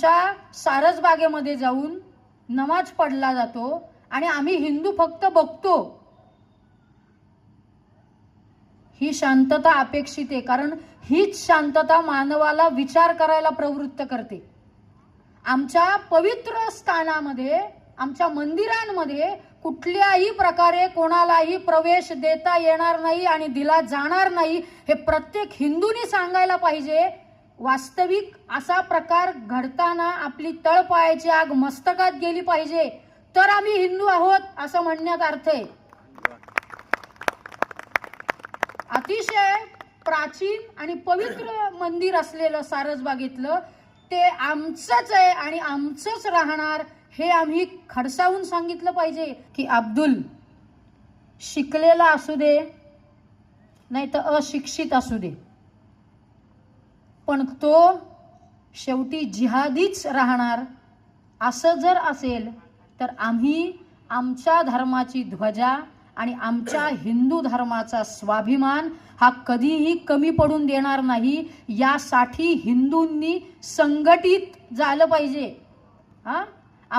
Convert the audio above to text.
आमच्या सारसबागेमध्ये जाऊन नमाज पढला जातो आणि आम्ही हिंदू फक्त बघतो, ही शांतता अपेक्षित आहे. कारण हीच शांतता मानवाला विचार करायला प्रवृत्त करते. आमच्या पवित्र स्थानामध्ये, आमच्या मंदिरांमध्ये कुठल्याही प्रकारे कोणालाही प्रवेश देता येणार नाही आणि दिला जाणार नाही, हे प्रत्येक हिंदूंनी सांगायला पाहिजे. वास्तविक असा प्रकार घडताना आपली तळपायाची आग मस्तकात गेली पाहिजे, तर आम्ही हिंदू आहोत असं म्हणण्यात अर्थ आहे. अतिशय प्राचीन आणि पवित्र मंदिर असलेलं सारसबागेतलं ते आमचंच आहे आणि आमचंच राहणार, हे आम्ही खडसावून सांगितलं पाहिजे. की अब्दुल शिकलेला असू दे नाही तर अशिक्षित असू दे, पण तो शेवटी जिहादीच राहणार. असं जर असेल तर आम्ही आमच्या धर्माची ध्वजा आणि आमच्या हिंदू धर्माचा स्वाभिमान हा कधीही कमी पडून देणार नाही. यासाठी हिंदूंनी संघटित झालं पाहिजे.